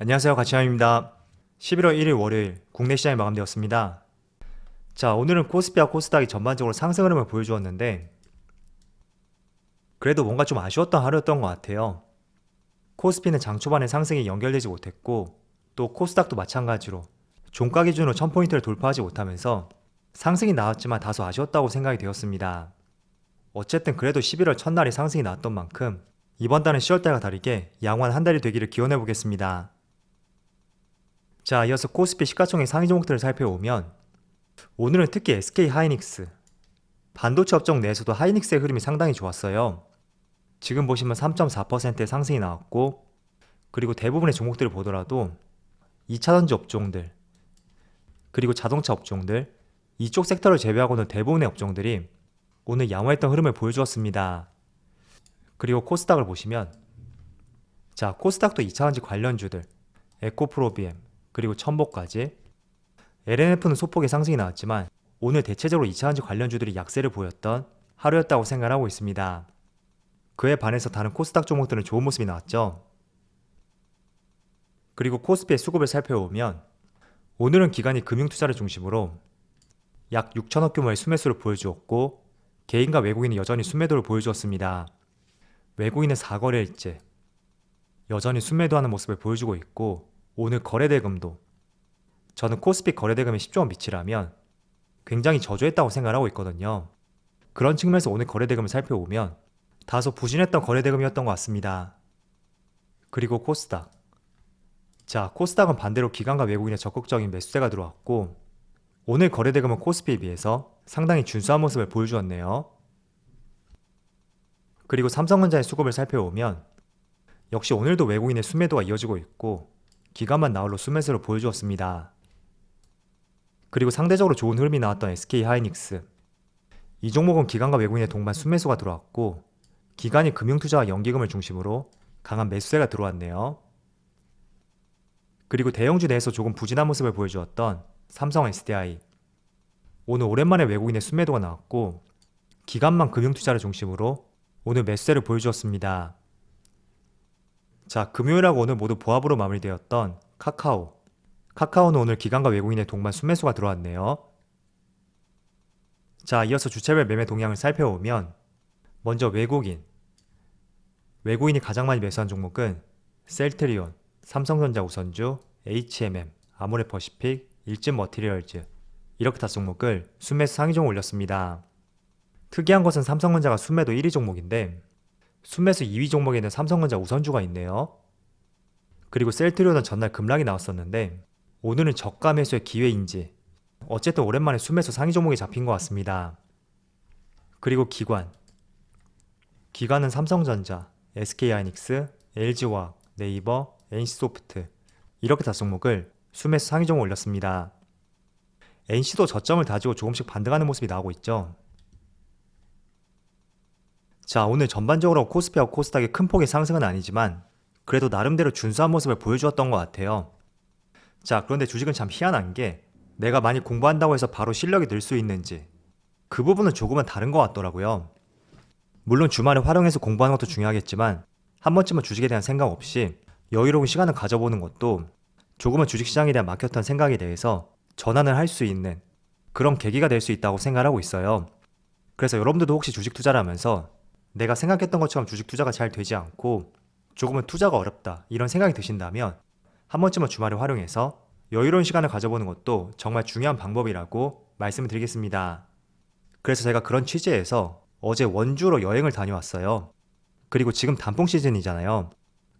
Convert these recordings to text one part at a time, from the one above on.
안녕하세요, 가치남입니다. 11월 1일 월요일 국내 시장이 마감되었습니다. 자, 오늘은 코스피와 코스닥이 전반적으로 상승 흐름을 보여주었는데 그래도 뭔가 좀 아쉬웠던 하루였던 것 같아요. 코스피는 장 초반에 상승이 연결되지 못했고 또 코스닥도 마찬가지로 종가 기준으로 1000포인트를 돌파하지 못하면서 상승이 나왔지만 다소 아쉬웠다고 생각이 되었습니다. 어쨌든 그래도 11월 첫날이 상승이 나왔던 만큼 이번 달은 10월달과 다르게 양호한 한 달이 되기를 기원해 보겠습니다. 자, 이어서 코스피 시가총액 상위 종목들을 살펴보면 오늘은 특히 SK 하이닉스, 반도체 업종 내에서도 하이닉스의 흐름이 상당히 좋았어요. 지금 보시면 3.4%의 상승이 나왔고 그리고 대부분의 종목들을 보더라도 2차전지 업종들 그리고 자동차 업종들 이쪽 섹터를 제외하고는 대부분의 업종들이 오늘 양호했던 흐름을 보여주었습니다. 그리고 코스닥을 보시면 자, 코스닥도 2차전지 관련주들 에코프로비엠 그리고 첨보까지 LNF는 소폭의 상승이 나왔지만 오늘 대체적으로 2차전지 관련주들이 약세를 보였던 하루였다고 생각하고 있습니다. 그에 반해서 다른 코스닥 종목들은 좋은 모습이 나왔죠. 그리고 코스피의 수급을 살펴보면 오늘은 기관이 금융투자를 중심으로 약 6천억 규모의 수매수를 보여주었고 개인과 외국인이 여전히 순매도를 보여주었습니다. 외국인은 4거래일째 여전히 순매도하는 모습을 보여주고 있고 오늘 거래대금도 저는 코스피 거래대금의 10조원 미치라면 굉장히 저조했다고 생각하고 있거든요. 그런 측면에서 오늘 거래대금을 살펴보면 다소 부진했던 거래대금이었던 것 같습니다. 그리고 코스닥. 자, 코스닥은 반대로 기관과 외국인의 적극적인 매수세가 들어왔고 오늘 거래대금은 코스피에 비해서 상당히 준수한 모습을 보여주었네요. 그리고 삼성전자의 수급을 살펴보면 역시 오늘도 외국인의 순매도가 이어지고 있고 기관만 나홀로 순매수를 보여주었습니다. 그리고 상대적으로 좋은 흐름이 나왔던 SK 하이닉스. 이 종목은 기관과 외국인의 동반 순매수가 들어왔고 기관이 금융투자와 연기금을 중심으로 강한 매수세가 들어왔네요. 그리고 대형주 내에서 조금 부진한 모습을 보여주었던 삼성 SDI. 오늘 오랜만에 외국인의 순매도가 나왔고 기관만 금융투자를 중심으로 오늘 매수세를 보여주었습니다. 자, 금요일하고 오늘 모두 보합으로 마무리되었던 카카오. 카카오는 오늘 기관과 외국인의 동반 순매수가 들어왔네요. 자, 이어서 주체별 매매 동향을 살펴보면 먼저 외국인이 가장 많이 매수한 종목은 셀트리온, 삼성전자 우선주, HMM, 아모레퍼시픽, 일진머티리얼즈 이렇게 5종목을 순매수 상위종을 올렸습니다. 특이한 것은 삼성전자가 순매도 1위 종목인데 순매수 2위 종목에는 삼성전자 우선주가 있네요. 그리고 셀트리온은 전날 급락이 나왔었는데 오늘은 저가 매수의 기회인지 어쨌든 오랜만에 순매수 상위 종목이 잡힌 것 같습니다. 그리고 기관은 삼성전자, SK하이닉스, LG화학, 네이버, NC소프트 이렇게 5종목을 순매수 상위 종을 올렸습니다. NC도 저점을 다지고 조금씩 반등하는 모습이 나오고 있죠. 자, 오늘 전반적으로 코스피와 코스닥의 큰 폭의 상승은 아니지만 그래도 나름대로 준수한 모습을 보여주었던 것 같아요. 자, 그런데 주식은 참 희한한 게 내가 많이 공부한다고 해서 바로 실력이 늘 수 있는지 그 부분은 조금은 다른 것 같더라고요. 물론 주말에 활용해서 공부하는 것도 중요하겠지만 한 번쯤은 주식에 대한 생각 없이 여유로운 시간을 가져보는 것도 조금은 주식시장에 대한 막혔던 생각에 대해서 전환을 할 수 있는 그런 계기가 될 수 있다고 생각하고 있어요. 그래서 여러분들도 혹시 주식 투자를 하면서 내가 생각했던 것처럼 주식 투자가 잘 되지 않고 조금은 투자가 어렵다 이런 생각이 드신다면 한 번쯤은 주말에 활용해서 여유로운 시간을 가져보는 것도 정말 중요한 방법이라고 말씀을 드리겠습니다. 그래서 제가 그런 취지에서 어제 원주로 여행을 다녀왔어요. 그리고 지금 단풍 시즌이잖아요.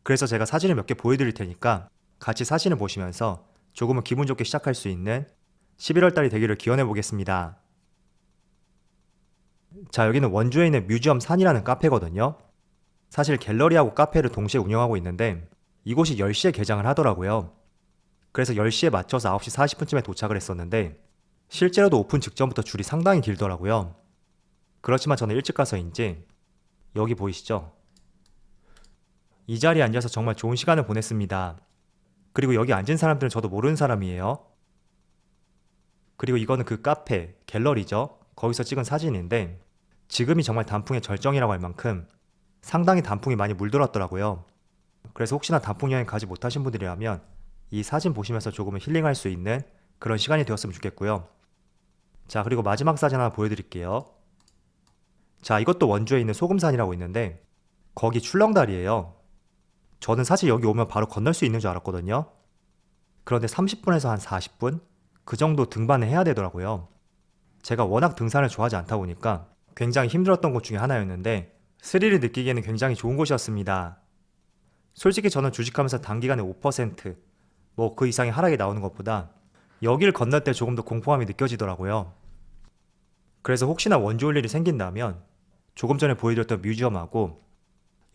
그래서 제가 사진을 몇 개 보여드릴 테니까 같이 사진을 보시면서 조금은 기분 좋게 시작할 수 있는 11월 달이 되기를 기원해 보겠습니다. 자, 여기는 원주에 있는 뮤지엄 산이라는 카페거든요. 사실 갤러리하고 카페를 동시에 운영하고 있는데 이곳이 10시에 개장을 하더라고요. 그래서 10시에 맞춰서 9시 40분쯤에 도착을 했었는데 실제로도 오픈 직전부터 줄이 상당히 길더라고요. 그렇지만 저는 일찍 가서인지 여기 보이시죠? 이 자리에 앉아서 정말 좋은 시간을 보냈습니다. 그리고 여기 앉은 사람들은 저도 모르는 사람이에요. 그리고 이거는 그 카페, 갤러리죠. 거기서 찍은 사진인데 지금이 정말 단풍의 절정이라고 할 만큼 상당히 단풍이 많이 물들었더라고요. 그래서 혹시나 단풍 여행 가지 못하신 분들이라면 이 사진 보시면서 조금은 힐링할 수 있는 그런 시간이 되었으면 좋겠고요. 자, 그리고 마지막 사진 하나 보여드릴게요. 자, 이것도 원주에 있는 소금산이라고 있는데 거기 출렁다리예요. 저는 사실 여기 오면 바로 건널 수 있는 줄 알았거든요. 그런데 30분에서 한 40분? 그 정도 등반을 해야 되더라고요. 제가 워낙 등산을 좋아하지 않다 보니까 굉장히 힘들었던 곳 중에 하나였는데 스릴을 느끼기에는 굉장히 좋은 곳이었습니다. 솔직히 저는 주식하면서 단기간에 5%, 뭐 그 이상의 하락이 나오는 것보다 여길 건널 때 조금 더 공포감이 느껴지더라고요. 그래서 혹시나 원주 올 일이 생긴다면 조금 전에 보여드렸던 뮤지엄하고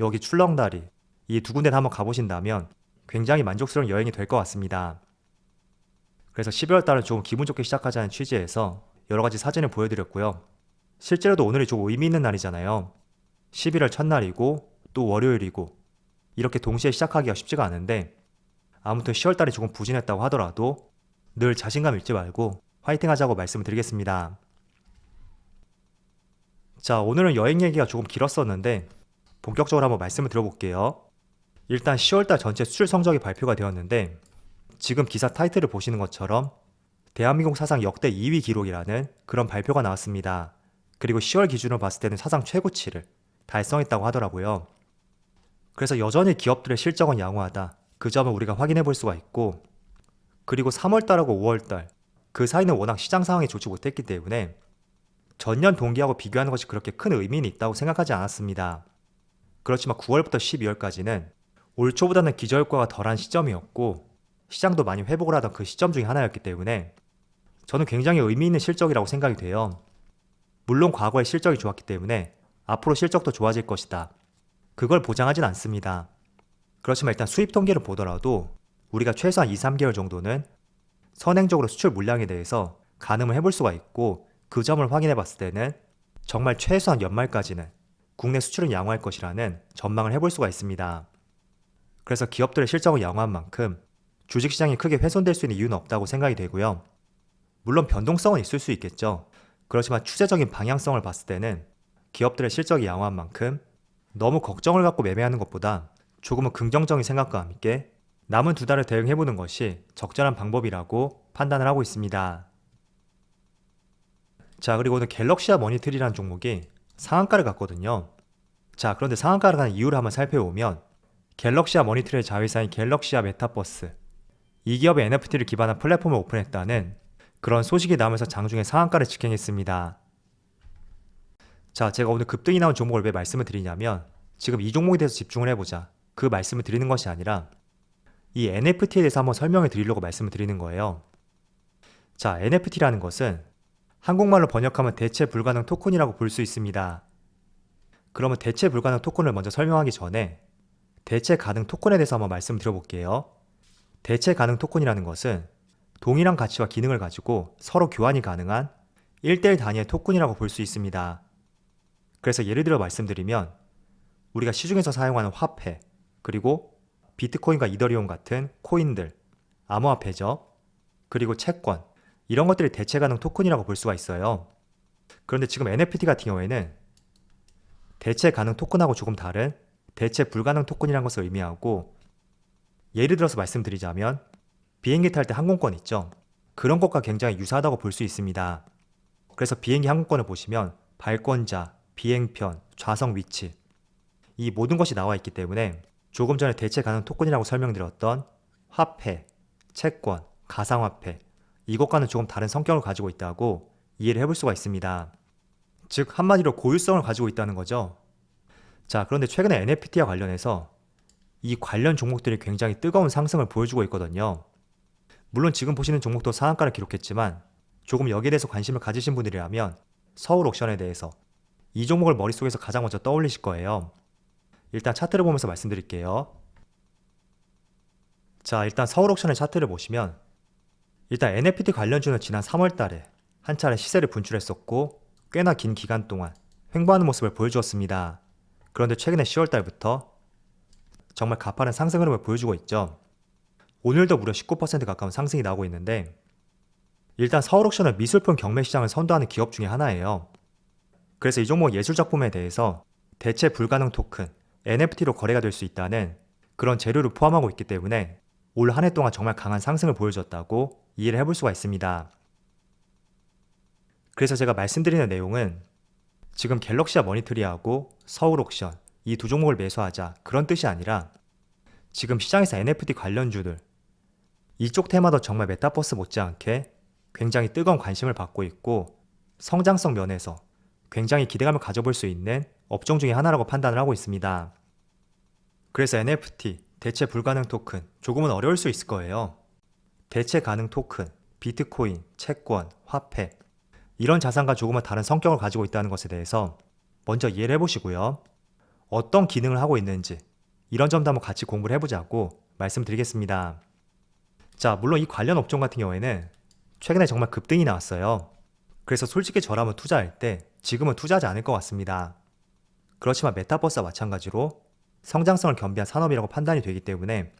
여기 출렁다리 이 두 군데를 한번 가보신다면 굉장히 만족스러운 여행이 될 것 같습니다. 그래서 12월 달을 조금 기분 좋게 시작하자는 취지에서 여러 가지 사진을 보여드렸고요. 실제로도 오늘이 조금 의미 있는 날이잖아요. 11월 첫날이고 또 월요일이고 이렇게 동시에 시작하기가 쉽지가 않은데 아무튼 10월 달이 조금 부진했다고 하더라도 늘 자신감 잃지 말고 화이팅 하자고 말씀을 드리겠습니다. 자, 오늘은 여행 얘기가 조금 길었었는데 본격적으로 한번 말씀을 드려볼게요. 일단 10월달 전체 수출 성적이 발표가 되었는데 지금 기사 타이틀을 보시는 것처럼 대한민국 사상 역대 2위 기록이라는 그런 발표가 나왔습니다. 그리고 10월 기준으로 봤을 때는 사상 최고치를 달성했다고 하더라고요. 그래서 여전히 기업들의 실적은 양호하다. 그 점을 우리가 확인해 볼 수가 있고 그리고 3월달하고 5월달 그 사이는 워낙 시장 상황이 좋지 못했기 때문에 전년 동기하고 비교하는 것이 그렇게 큰 의미는 있다고 생각하지 않았습니다. 그렇지만 9월부터 12월까지는 올 초보다는 기저효과가 덜한 시점이었고 시장도 많이 회복을 하던 그 시점 중에 하나였기 때문에 저는 굉장히 의미 있는 실적이라고 생각이 돼요. 물론 과거에 실적이 좋았기 때문에 앞으로 실적도 좋아질 것이다. 그걸 보장하진 않습니다. 그렇지만 일단 수입 통계를 보더라도 우리가 최소한 2, 3개월 정도는 선행적으로 수출 물량에 대해서 가늠을 해볼 수가 있고 그 점을 확인해 봤을 때는 정말 최소한 연말까지는 국내 수출은 양호할 것이라는 전망을 해볼 수가 있습니다. 그래서 기업들의 실적은 양호한 만큼 주식시장이 크게 훼손될 수 있는 이유는 없다고 생각이 되고요. 물론 변동성은 있을 수 있겠죠. 그렇지만 추세적인 방향성을 봤을 때는 기업들의 실적이 양호한 만큼 너무 걱정을 갖고 매매하는 것보다 조금은 긍정적인 생각과 함께 남은 두 달을 대응해보는 것이 적절한 방법이라고 판단을 하고 있습니다. 자, 그리고 오늘 갤럭시아 머니트리라는 종목이 상한가를 갔거든요. 자, 그런데 상한가를 가는 이유를 한번 살펴보면 갤럭시아 머니트리의 자회사인 갤럭시아 메타버스 이 기업의 NFT를 기반한 플랫폼을 오픈했다는 그런 소식이 나오면서 장중에 상한가를 직행했습니다. 자, 제가 오늘 급등이 나온 종목을 왜 말씀을 드리냐면 지금 이 종목에 대해서 집중을 해보자 그 말씀을 드리는 것이 아니라 이 NFT에 대해서 한번 설명을 드리려고 말씀을 드리는 거예요. 자, NFT라는 것은 한국말로 번역하면 대체 불가능 토큰이라고 볼 수 있습니다. 그러면 대체 불가능 토큰을 먼저 설명하기 전에 대체 가능 토큰에 대해서 한번 말씀드려볼게요. 대체 가능 토큰이라는 것은 동일한 가치와 기능을 가지고 서로 교환이 가능한 1대1 단위의 토큰이라고 볼 수 있습니다. 그래서 예를 들어 말씀드리면 우리가 시중에서 사용하는 화폐, 그리고 비트코인과 이더리움 같은 코인들, 암호화폐죠. 그리고 채권, 이런 것들이 대체 가능 토큰이라고 볼 수가 있어요. 그런데 지금 NFT 같은 경우에는 대체 가능 토큰하고 조금 다른 대체 불가능 토큰이라는 것을 의미하고 예를 들어서 말씀드리자면 비행기 탈 때 항공권 있죠. 그런 것과 굉장히 유사하다고 볼 수 있습니다. 그래서 비행기 항공권을 보시면 발권자, 비행편, 좌석 위치 이 모든 것이 나와 있기 때문에 조금 전에 대체 가능 토큰이라고 설명드렸던 화폐, 채권, 가상화폐 이것과는 조금 다른 성격을 가지고 있다고 이해를 해볼 수가 있습니다. 즉 한마디로 고유성을 가지고 있다는 거죠. 자, 그런데 최근에 NFT와 관련해서 이 관련 종목들이 굉장히 뜨거운 상승을 보여주고 있거든요. 물론 지금 보시는 종목도 상한가를 기록했지만 조금 여기에 대해서 관심을 가지신 분들이라면 서울 옥션에 대해서 이 종목을 머릿속에서 가장 먼저 떠올리실 거예요. 일단 차트를 보면서 말씀드릴게요. 자, 일단 서울 옥션의 차트를 보시면 일단 NFT 관련주는 지난 3월 달에 한 차례 시세를 분출했었고 꽤나 긴 기간 동안 횡보하는 모습을 보여주었습니다. 그런데 최근에 10월 달부터 정말 가파른 상승 흐름을 보여주고 있죠. 오늘도 무려 19% 가까운 상승이 나오고 있는데 일단 서울 옥션은 미술품 경매 시장을 선도하는 기업 중에 하나예요. 그래서 이 종목 예술작품에 대해서 대체 불가능 토큰, NFT로 거래가 될 수 있다는 그런 재료를 포함하고 있기 때문에 올 한 해 동안 정말 강한 상승을 보여줬다고 이해를 해볼 수가 있습니다. 그래서 제가 말씀드리는 내용은 지금 갤럭시와 머니트리하고 서울옥션 이 두 종목을 매수하자 그런 뜻이 아니라 지금 시장에서 NFT 관련주들 이쪽 테마도 정말 메타버스 못지않게 굉장히 뜨거운 관심을 받고 있고 성장성 면에서 굉장히 기대감을 가져볼 수 있는 업종 중에 하나라고 판단을 하고 있습니다. 그래서 NFT, 대체 불가능 토큰, 조금은 어려울 수 있을 거예요. 대체 가능 토큰, 비트코인, 채권, 화폐 이런 자산과 조금은 다른 성격을 가지고 있다는 것에 대해서 먼저 이해를 해보시고요. 어떤 기능을 하고 있는지 이런 점도 한번 같이 공부를 해보자고 말씀드리겠습니다. 자, 물론 이 관련 업종 같은 경우에는 최근에 정말 급등이 나왔어요. 그래서 솔직히 저라면 투자할 때 지금은 투자하지 않을 것 같습니다. 그렇지만 메타버스와 마찬가지로 성장성을 겸비한 산업이라고 판단이 되기 때문에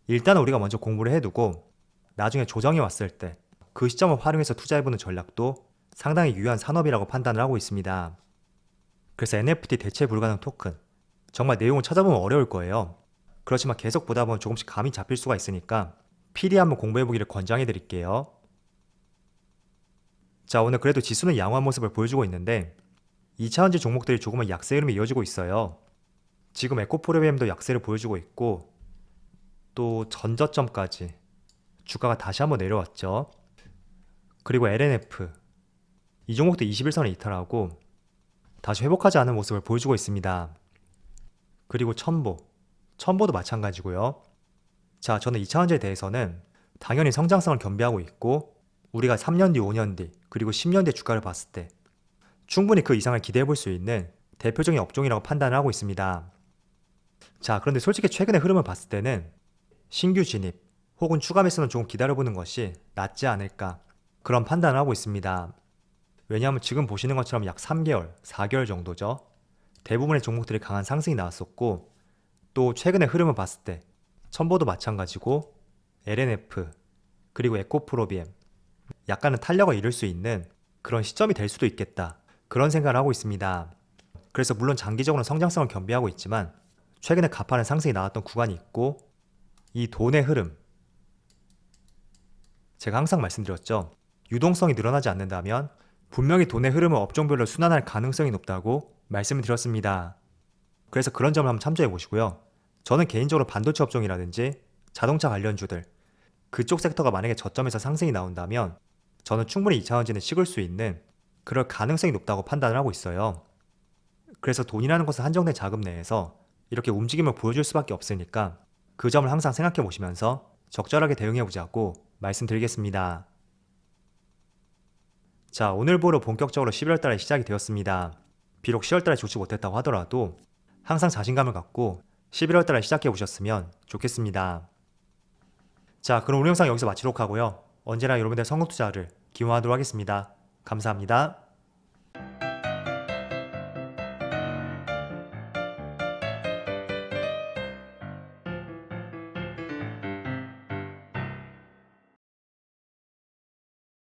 일단은 우리가 먼저 공부를 해두고 나중에 조정이 왔을 때 그 시점을 활용해서 투자해보는 전략도 상당히 유효한 산업이라고 판단을 하고 있습니다. 그래서 NFT 대체 불가능 토큰 정말 내용을 찾아보면 어려울 거예요. 그렇지만 계속 보다 보면 조금씩 감이 잡힐 수가 있으니까 필히 한번 공부해보기를 권장해 드릴게요. 자, 오늘 그래도 지수는 양호한 모습을 보여주고 있는데 2차원지 종목들이 조금은 약세 흐름이 이어지고 있어요. 지금 에코프로비엠도 약세를 보여주고 있고 또 전저점까지 주가가 다시 한번 내려왔죠. 그리고 LNF 이 종목도 21선을 이탈하고 다시 회복하지 않은 모습을 보여주고 있습니다. 그리고 첨보도 마찬가지고요. 자, 저는 2차원지에 대해서는 당연히 성장성을 겸비하고 있고 우리가 3년 뒤, 5년 뒤, 그리고 10년 뒤 주가를 봤을 때 충분히 그 이상을 기대해 볼 수 있는 대표적인 업종이라고 판단을 하고 있습니다. 자, 그런데 솔직히 최근의 흐름을 봤을 때는 신규 진입 혹은 추가 매수는 조금 기다려보는 것이 낫지 않을까 그런 판단을 하고 있습니다. 왜냐하면 지금 보시는 것처럼 약 3개월, 4개월 정도죠. 대부분의 종목들이 강한 상승이 나왔었고 또 최근의 흐름을 봤을 때 첨보도 마찬가지고 LNF 그리고 에코프로비엠 약간은 탄력을 이룰 수 있는 그런 시점이 될 수도 있겠다 그런 생각을 하고 있습니다. 그래서 물론 장기적으로는 성장성을 겸비하고 있지만 최근에 가파른 상승이 나왔던 구간이 있고 이 돈의 흐름 제가 항상 말씀드렸죠. 유동성이 늘어나지 않는다면 분명히 돈의 흐름은 업종별로 순환할 가능성이 높다고 말씀을 드렸습니다. 그래서 그런 점을 한번 참조해 보시고요. 저는 개인적으로 반도체 업종이라든지 자동차 관련주들 그쪽 섹터가 만약에 저점에서 상승이 나온다면 저는 충분히 2차원지는 식을 수 있는 그럴 가능성이 높다고 판단을 하고 있어요. 그래서 돈이라는 것은 한정된 자금 내에서 이렇게 움직임을 보여줄 수밖에 없으니까 그 점을 항상 생각해 보시면서 적절하게 대응해 보자고 말씀드리겠습니다. 자, 오늘부로 본격적으로 11월달에 시작이 되었습니다. 비록 10월달에 좋지 못했다고 하더라도 항상 자신감을 갖고 11월달에 시작해 보셨으면 좋겠습니다. 자, 그럼 오늘 영상 여기서 마치도록 하고요. 언제나 여러분들의 성공 투자를 기원하도록 하겠습니다. 감사합니다.